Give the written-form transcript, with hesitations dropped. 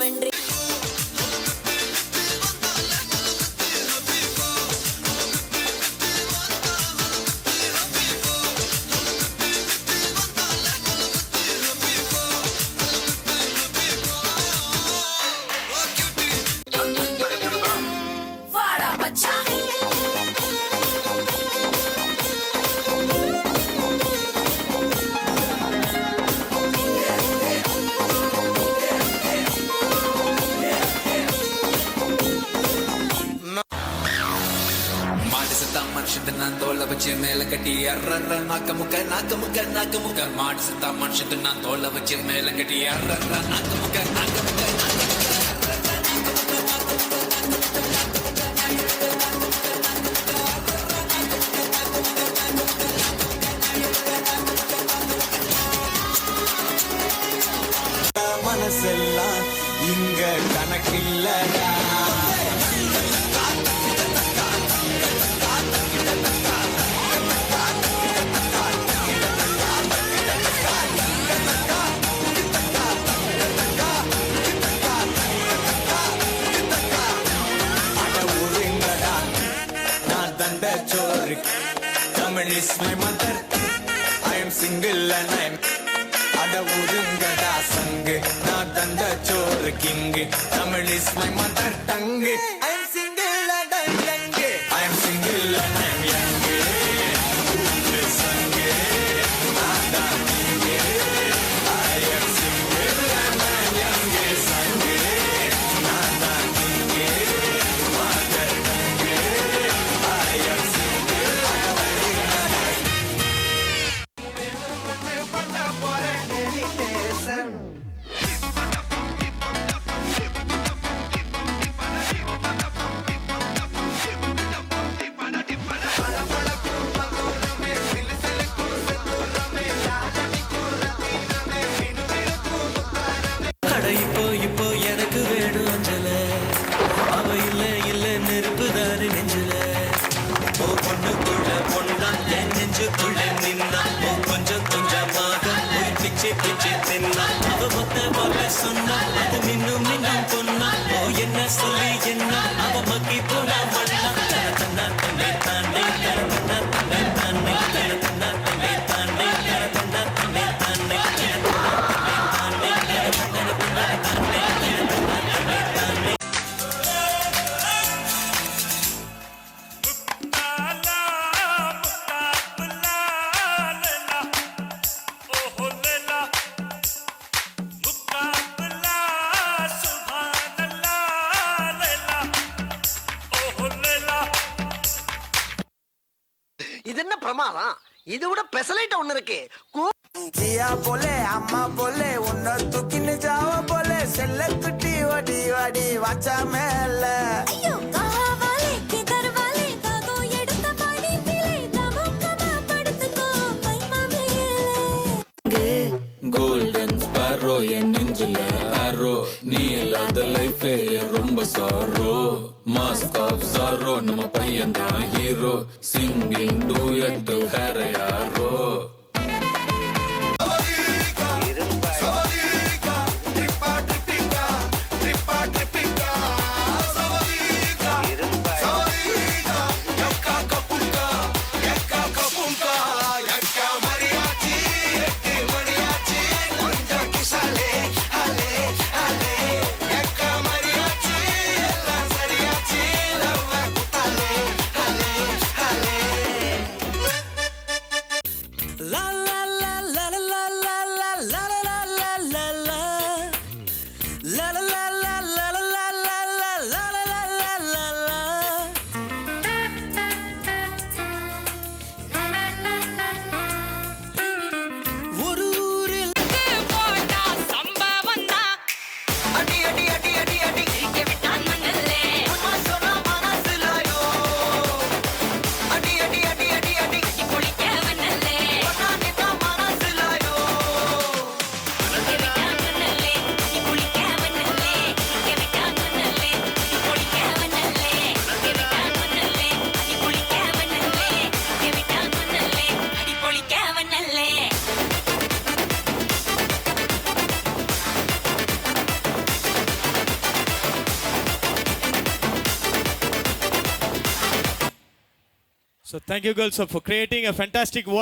தூக்கமின்றி மனுஷன் தோலை வச்சு மேல கட்டி அர்ற நாக்க முக்க மாடு சத்தா மனுஷன் நான் தோலை வச்சு மேல கட்டி அர்ற நாக்க முக்க மனசெல்லாம் இங்க கணக்கில்லடா Tamil is my mother. I am single and I am Ada urungada sang. Na danda chor king. Tamil is my mother tongue. I am single and I am young. I am single and I am young. Sang. Ada king. I am single and I am young. Sang. Nada king. Mother tongue. I am இப்போ எனக்கு வேணும் அஞ்சல அவ இல்ல நெருப்புதாரு நெஞ்சில ஓ பொண்ணுக்குள்ள பொண்ணா என் நெஞ்சுக்குள்ள நின்னா ஓ கொஞ்சம் கொஞ்சமாக ஒரு பிச்சு தின்னா அவ மொத்த போல சொன்னா அது மின்னும் பொண்ணா ஓ என்ன சொல்லி என்ன அவ மக்கி போனா மண்ணா தன்னா தன்னை தானே தன்னா தன்னை தானே தன்னா தன்னை தானே தன்னா தன்னை தானே இது என்ன பிரமாதம்? இது விட பெசலைட் ஒண்ணு இருக்கு. जिया बोले अम्मा बोले उन्ना तुकिन जाओ बोले सेल्ले कुटी वडी वडी वाचा मेले ஐயோ காவாலே கிதர் வாலே காகோ எடுத்த பாடி பிளே தமுக்கமா படுத்துக்கோ கைமா மேலே கோல்டன் ஸ்பாரோ என் நெஞ்சில ஆரோ நீ இல்லாத லைஃபே ரொம்ப சாரோ மாஸ்க் ஆஃப் சாரோ நம்ம பையன் தான் ஹீரோ சிங்கிங் டூயட் வேற யாரோ La So thank you girls for creating a fantastic